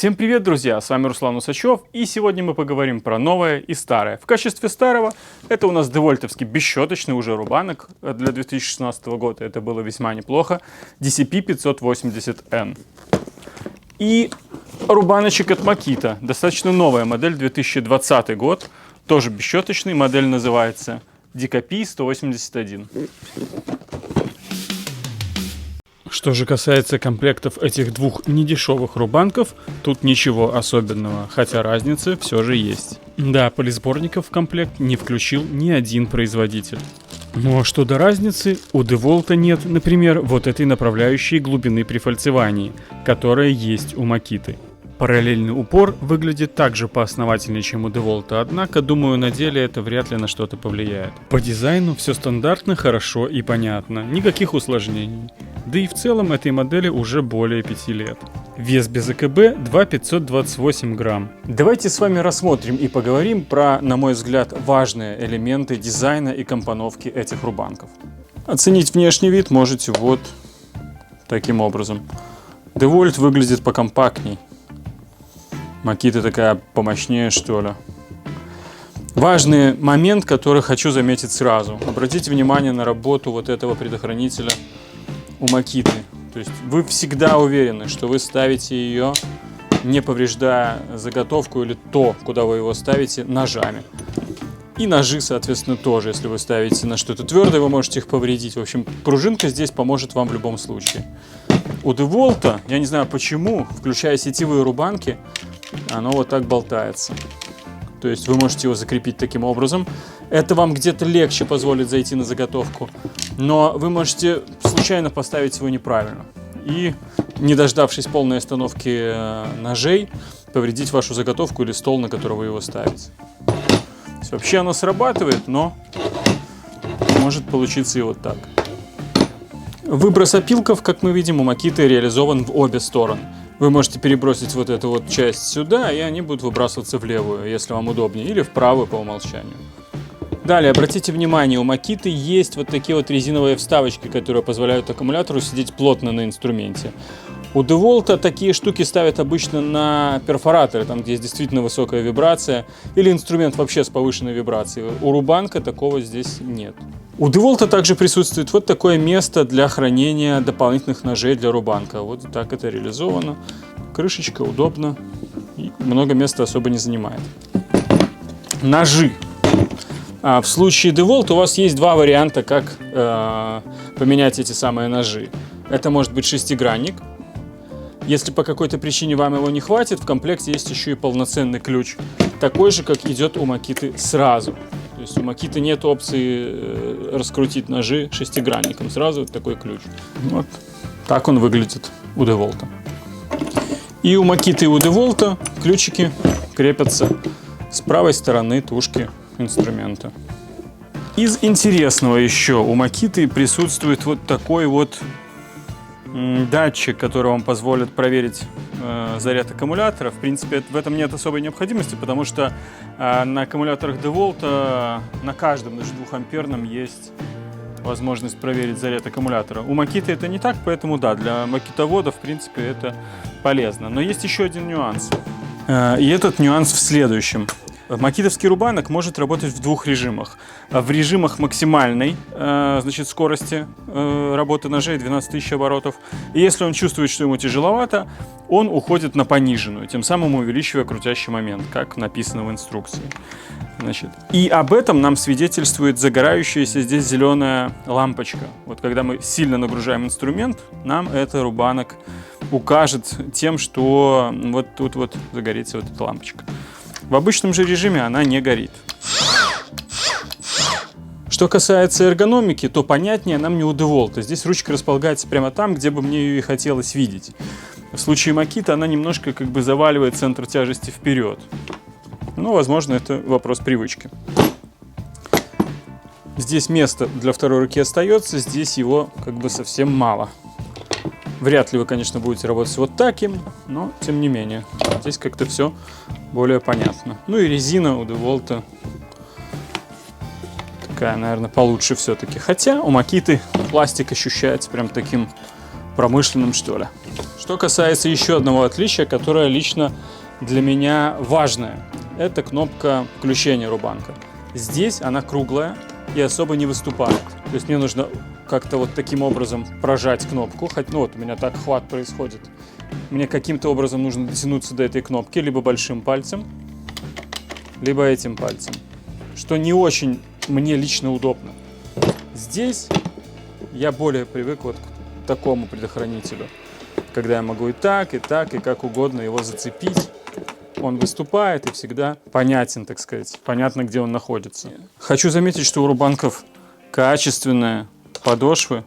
Всем привет, друзья! С вами Руслан Усачев, и сегодня мы поговорим про новое и старое. В качестве старого это у нас девольтовский бесщеточный уже рубанок для 2016 года. Это было весьма неплохо. DCP-580N. И рубаночек от Makita. Достаточно новая модель, 2020 год. Тоже бесщеточный. Модель называется DKP-181. Что же касается комплектов этих двух недешевых рубанков, тут ничего особенного, хотя разница все же есть. Да, полисборников в комплект не включил ни один производитель. Но что до разницы, у DeWalt нет, например, вот этой направляющей глубины при фальцевании, которая есть у Makita. Параллельный упор выглядит также поосновательнее, чем у DeWalt, однако, думаю, на деле это вряд ли на что-то повлияет. По дизайну все стандартно, хорошо и понятно, никаких усложнений. Да и в целом этой модели уже более 5 лет. Вес без АКБ 2,528 грамм. Давайте с вами рассмотрим и поговорим про, на мой взгляд, важные элементы дизайна и компоновки этих рубанков. Оценить внешний вид можете вот таким образом. DeWalt выглядит покомпактней. Makita такая помощнее, что ли. Важный момент, который хочу заметить сразу. Обратите внимание на работу вот этого предохранителя у Makita. То есть вы всегда уверены, что вы ставите ее, не повреждая заготовку или то, куда вы его ставите, ножами. И ножи, соответственно, тоже. Если вы ставите на что-то твердое, вы можете их повредить. В общем, пружинка здесь поможет вам в любом случае. У DeWalt, я не знаю почему, включая сетевые рубанки, оно вот так болтается. То есть вы можете его закрепить таким образом. Это вам где-то легче позволит зайти на заготовку. Но вы можете случайно поставить его неправильно. И, не дождавшись полной остановки ножей, повредить вашу заготовку или стол, на который вы его ставите. То есть вообще оно срабатывает, но может получиться и вот так. Выброс опилков, как мы видим, у Makita реализован в обе стороны. Вы можете перебросить вот эту вот часть сюда, и они будут выбрасываться в левую, если вам удобнее, или в правую по умолчанию. Далее, обратите внимание, у Makita есть вот такие вот резиновые вставочки, которые позволяют аккумулятору сидеть плотно на инструменте. У DeWalt такие штуки ставят обычно на перфораторы, там где есть действительно высокая вибрация, или инструмент вообще с повышенной вибрацией. У рубанка такого здесь нет. У DeWalt также присутствует вот такое место для хранения дополнительных ножей для рубанка. Вот так это реализовано. Крышечка, удобно. И много места особо не занимает. Ножи. В случае DeWalt у вас есть два варианта, как поменять эти самые ножи. Это может быть шестигранник. Если по какой-то причине вам его не хватит, в комплекте есть еще и полноценный ключ. Такой же, как идет у Makita сразу. То есть у Makita нет опции раскрутить ножи шестигранником. Сразу вот такой ключ. Вот так он выглядит у DeWalt. И у Makita и у DeWalt ключики крепятся с правой стороны тушки инструмента. Из интересного еще у Makita присутствует вот такой вот датчик, который вам позволит проверить заряд аккумулятора. В принципе, в этом нет особой необходимости, потому что на аккумуляторах DeWalt на каждом, даже 2-амперном, есть возможность проверить заряд аккумулятора. У Makita это не так, поэтому да, для макитоводов, в принципе, это полезно. Но есть еще один нюанс. И этот нюанс в следующем. Макитовский рубанок может работать в двух режимах. В режимах максимальной скорости работы ножей 12 тысяч оборотов. И если он чувствует, что ему тяжеловато, он уходит на пониженную, тем самым увеличивая крутящий момент, как написано в инструкции. И об этом нам свидетельствует загорающаяся здесь зеленая лампочка. Вот когда мы сильно нагружаем инструмент, нам это рубанок укажет тем, что вот тут вот загорится вот эта лампочка. В обычном же режиме она не горит. Что касается эргономики, то понятнее нам не у DeWalt. Здесь ручка располагается прямо там, где бы мне ее и хотелось видеть. В случае Makita она немножко как бы заваливает центр тяжести вперед. Но, возможно, это вопрос привычки. Здесь место для второй руки остается, здесь его как бы совсем мало. Вряд ли вы, конечно, будете работать вот таким, но тем не менее. Здесь как-то все более понятно. Ну и резина у DeWalt такая, наверное, получше все-таки. Хотя у Makita пластик ощущается прям таким промышленным, что ли. Что касается еще одного отличия, которое лично для меня важное, это кнопка включения рубанка. Здесь она круглая и особо не выступает. То есть мне нужно как-то вот таким образом прожать кнопку. Ну вот у меня так хват происходит. Мне каким-то образом нужно дотянуться до этой кнопки либо большим пальцем, либо этим пальцем, что не очень мне лично удобно. Здесь я более привык вот к такому предохранителю, когда я могу и как угодно его зацепить. Он выступает и всегда понятен, так сказать, понятно, где он находится. Хочу заметить, что у рубанков качественные подошвы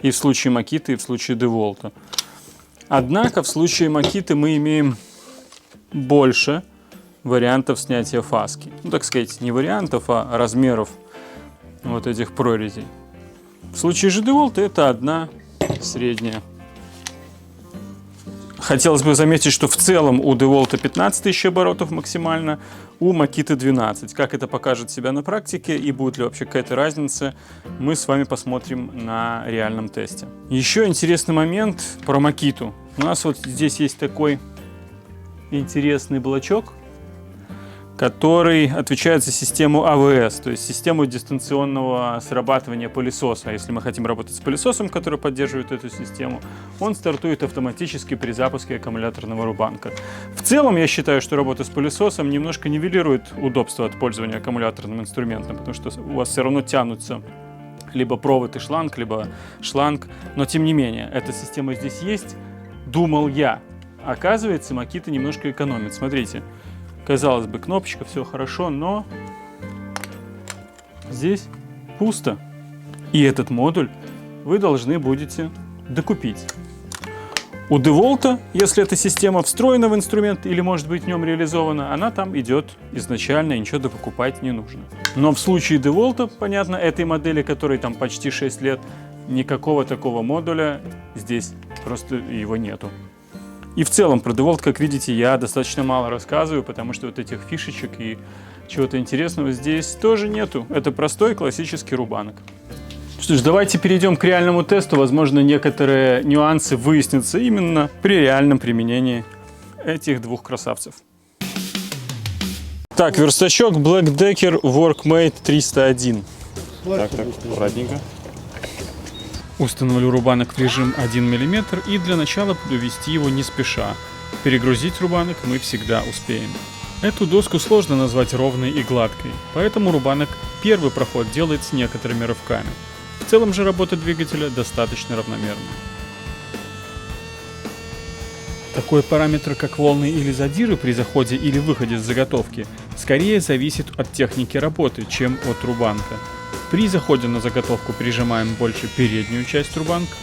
и в случае Makita, и в случае DeWalt. Однако в случае Makita мы имеем больше вариантов снятия фаски. Ну, так сказать, не вариантов, а размеров вот этих прорезей. В случае же DeWalt это одна средняя. Хотелось бы заметить, что в целом у DeWalt 15 тысяч оборотов максимально, у Makita 12. Как это покажет себя на практике и будет ли вообще какая-то разница, мы с вами посмотрим на реальном тесте. Еще интересный момент про Makita. У нас вот здесь есть такой интересный блочок, который отвечает за систему АВС, то есть систему дистанционного срабатывания пылесоса. Если мы хотим работать с пылесосом, который поддерживает эту систему, он стартует автоматически при запуске аккумуляторного рубанка. В целом, я считаю, что работа с пылесосом немножко нивелирует удобство от пользования аккумуляторным инструментом, потому что у вас все равно тянутся либо провод и шланг, либо шланг. Но тем не менее, эта система здесь есть, думал я. Оказывается, Makita немножко экономит. Смотрите. Казалось бы, кнопочка, все хорошо, но здесь пусто. И этот модуль вы должны будете докупить. У DeWalt, если эта система встроена в инструмент или может быть в нем реализована, она там идет изначально, и ничего докупать не нужно. Но в случае DeWalt, понятно, этой модели, которой там почти 6 лет, никакого такого модуля здесь просто его нету. И в целом про DeWalt, как видите, я достаточно мало рассказываю, потому что вот этих фишечек и чего-то интересного здесь тоже нету. Это простой классический рубанок. Что ж, давайте перейдем к реальному тесту. Возможно, некоторые нюансы выяснятся именно при реальном применении этих двух красавцев. Так, верстачок Black Decker Workmate 301. Так, аккуратненько. Установлю рубанок в режим 1 мм и для начала буду вести его не спеша. Перегрузить рубанок мы всегда успеем. Эту доску сложно назвать ровной и гладкой, поэтому рубанок первый проход делает с некоторыми рывками. В целом же работа двигателя достаточно равномерная. Такой параметр, как волны или задиры при заходе или выходе с заготовки, скорее зависит от техники работы, чем от рубанка. При заходе на заготовку прижимаем больше переднюю часть рубанка,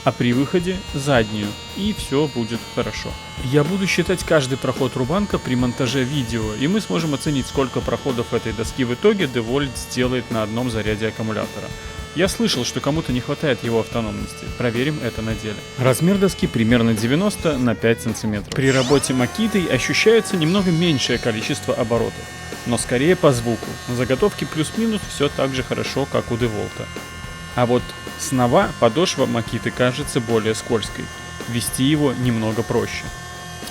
а при выходе заднюю, и все будет хорошо. Я буду считать каждый проход рубанка при монтаже видео, и мы сможем оценить, сколько проходов этой доски в итоге DeWalt сделает на одном заряде аккумулятора. Я слышал, что кому-то не хватает его автономности. Проверим это на деле. Размер доски примерно 90 на 5 см. При работе Makita ощущается немного меньшее количество оборотов, но скорее по звуку. На заготовке плюс-минус все так же хорошо, как у DeWalt. А вот снова подошва Makita кажется более скользкой. Вести его немного проще.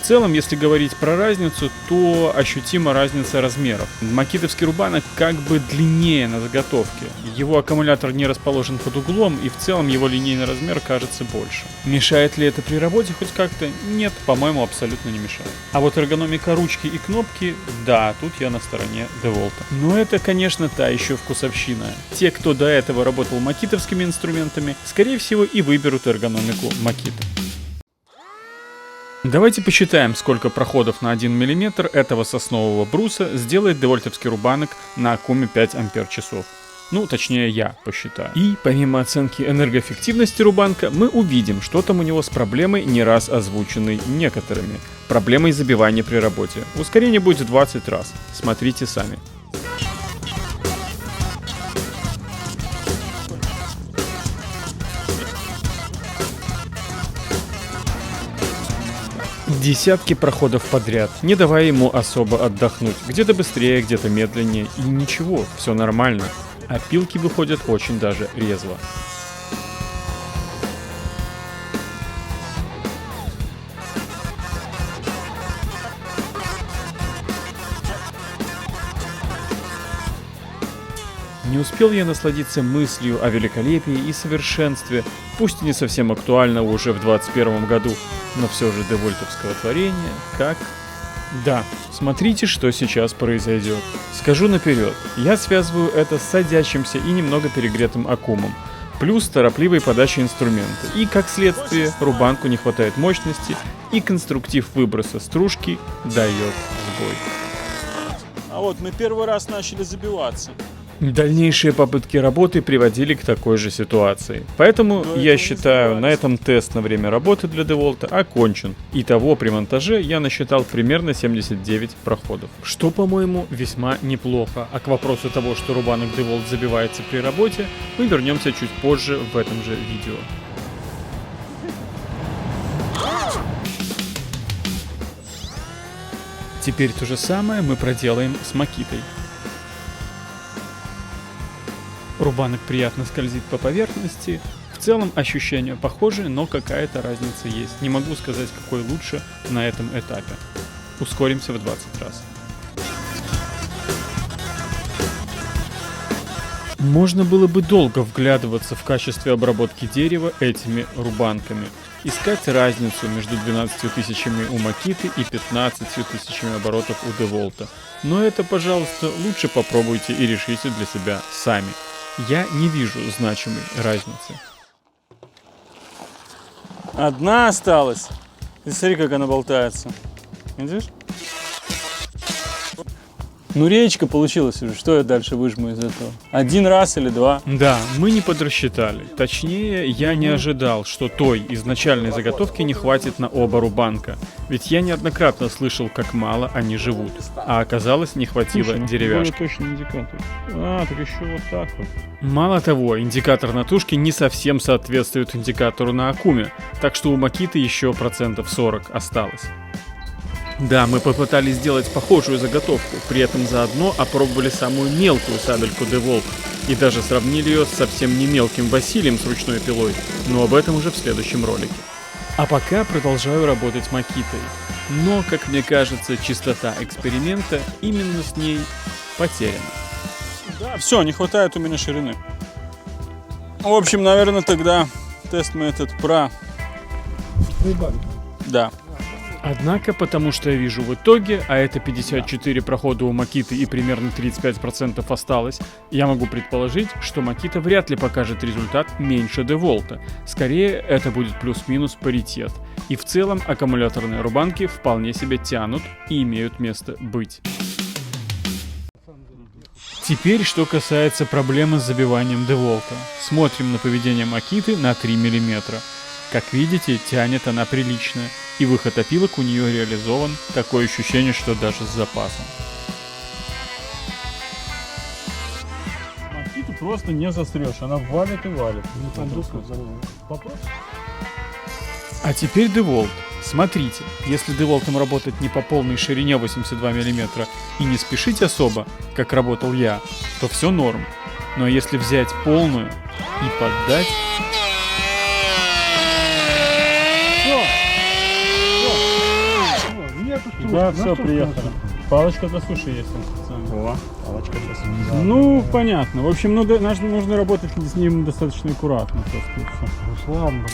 В целом, если говорить про разницу, то ощутима разница размеров. Макитовский рубанок как бы длиннее на заготовке. Его аккумулятор не расположен под углом, и в целом его линейный размер кажется больше. Мешает ли это при работе хоть как-то? Нет, по-моему, абсолютно не мешает. А вот эргономика ручки и кнопки, да, тут я на стороне DeWalt. Но это, конечно, та еще вкусовщина. Те, кто до этого работал макитовскими инструментами, скорее всего и выберут эргономику Makita. Давайте посчитаем, сколько проходов на 1 мм этого соснового бруса сделает девольтовский рубанок на аккуме 5 ампер-часов. Ну, точнее, я посчитаю. И помимо оценки энергоэффективности рубанка, мы увидим, что там у него с проблемой, не раз озвученной некоторыми. Проблемой забивания при работе. Ускорение будет в 20 раз. Смотрите сами. Десятки проходов подряд, не давая ему особо отдохнуть. Где-то быстрее, где-то медленнее. И ничего, все нормально. А пилки выходят очень даже резво. Не успел я насладиться мыслью о великолепии и совершенстве, пусть и не совсем актуально уже в 21 году, но все же девольтовского творения, как... Да, смотрите, что сейчас произойдет. Скажу наперед, я связываю это с садящимся и немного перегретым аккумом, плюс торопливой подачей инструмента, и как следствие рубанку не хватает мощности, и конструктив выброса стружки дает сбой. А вот мы первый раз начали забиваться. Дальнейшие попытки работы приводили к такой же ситуации. Поэтому я считаю, на этом тест на время работы для DeWalt окончен. Итого при монтаже я насчитал примерно 79 проходов. Что, по-моему, весьма неплохо. А к вопросу того, что рубанок DeWalt забивается при работе, мы вернемся чуть позже в этом же видео. Теперь то же самое мы проделаем с Макитой. Рубанок приятно скользит по поверхности. В целом ощущения похожи, но какая-то разница есть. Не могу сказать, какой лучше на этом этапе. Ускоримся в 20 раз. Можно было бы долго вглядываться в качестве обработки дерева этими рубанками. Искать разницу между 12 тысячами у Макиты и 15 тысячами оборотов у DeWalt. Но это, пожалуйста, лучше попробуйте и решите для себя сами. Я не вижу значимой разницы. Одна осталась. И смотри, как она болтается. Видишь? Ну, речка получилась уже. Что я дальше выжму из этого? Один раз или два? Да, мы не подрасчитали. Точнее, я не ожидал, что той изначальной заготовки не хватит на оба рубанка. Ведь я неоднократно слышал, как мало они живут. А оказалось, не хватило деревяшки. Точный индикатор. А, так еще вот так вот. Мало того, индикатор на тушке не совсем соответствует индикатору на аккуме. Так что у Макиты еще 40% осталось. Да, мы попытались сделать похожую заготовку, при этом заодно опробовали самую мелкую сабельку DeWalt и даже сравнили ее с совсем не мелким Василием с ручной пилой, но об этом уже в следующем ролике. А пока продолжаю работать Макитой, но, как мне кажется, чистота эксперимента именно с ней потеряна. Да, все, не хватает у меня ширины. В общем, наверное, тогда тест мы этот про... Да. Однако, потому что я вижу в итоге, а это 54 прохода у Макиты и примерно 35% осталось, я могу предположить, что Макита вряд ли покажет результат меньше DeWalt. Скорее, это будет плюс-минус паритет. И в целом аккумуляторные рубанки вполне себе тянут и имеют место быть. Теперь, что касается проблемы с забиванием DeWalt. Смотрим на поведение Макиты на 3 мм. Как видите, тянет она прилично, и выход опилок у нее реализован, такое ощущение, что даже с запасом. Макиту просто не застрешь, она валит и валит. А теперь DeWalt. Смотрите, если DeWalt работать не по полной ширине 82 мм и не спешить особо, как работал я, то все норм. Но если взять полную и поддать... Да, все, приехали. Палочка для суши есть. О, палочка для суши. Ну, понятно. В общем, нужно работать с ним достаточно аккуратно. Руслан,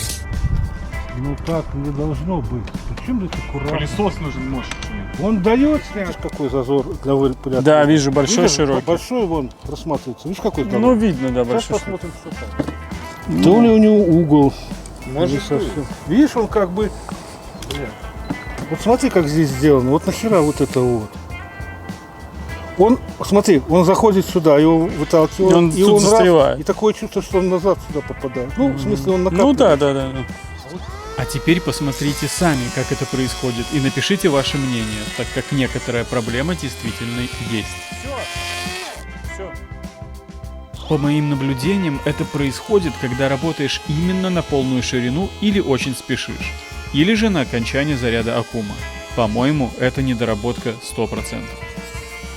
ну так не должно быть. Почему здесь аккуратно? Пылесос нужен мощный. Он дает, знаешь, какой зазор для вылета. Да, вижу, большой, широкий. Большой вон просматривается. Видишь, какой здоровый? Ну, видно, да, Сейчас большой. посмотрим, что там. То ли у него угол. Может совсем. Видишь, он как бы... Вот смотри, как здесь сделано. Вот нахера вот это вот. Он, смотри, он заходит сюда, его выталкивает, И он тут застревает. и такое чувство, что он назад сюда попадает. Ну, в смысле, он накапливает. Ну да. А теперь посмотрите сами, как это происходит, и напишите ваше мнение, так как некоторая проблема действительно есть. Все. По моим наблюдениям, это происходит, когда работаешь именно на полную ширину или очень спешишь, или же на окончание заряда аккума. По-моему, это недоработка 100%.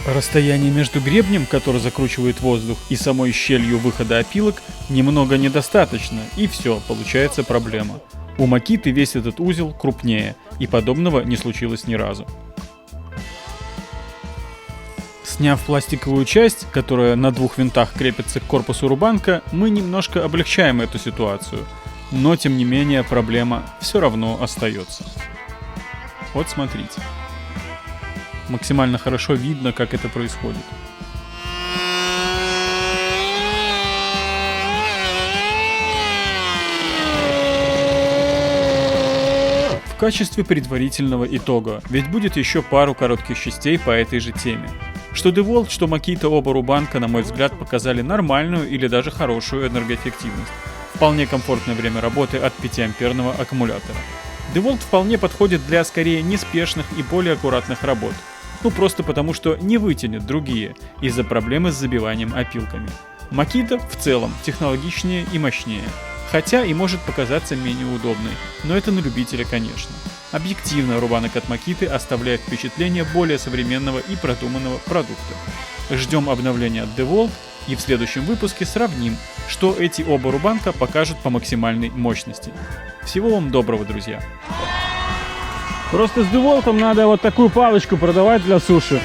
Расстояние между гребнем, который закручивает воздух, и самой щелью выхода опилок немного недостаточно, и все, получается проблема. У Макиты весь этот узел крупнее, и подобного не случилось ни разу. Сняв пластиковую часть, которая на двух винтах крепится к корпусу рубанка, мы немножко облегчаем эту ситуацию. Но тем не менее проблема все равно остается. Вот смотрите. Максимально хорошо видно, как это происходит. В качестве предварительного итога, ведь будет еще пару коротких частей по этой же теме. Что DeWalt, что Makita, оба рубанка, на мой взгляд, показали нормальную или даже хорошую энергоэффективность. Вполне комфортное время работы от 5-амперного аккумулятора. DeWalt вполне подходит для скорее неспешных и более аккуратных работ. Ну просто потому, что не вытянет другие из-за проблемы с забиванием опилками. Makita в целом технологичнее и мощнее. Хотя и может показаться менее удобной, но это на любителя, конечно. Объективно рубанок от Makita оставляет впечатление более современного и продуманного продукта. Ждем обновления от DeWalt и в следующем выпуске сравним, что эти оба рубанка покажут по максимальной мощности. Всего вам доброго, друзья! Просто с DeWalt надо вот такую палочку продавать для суши.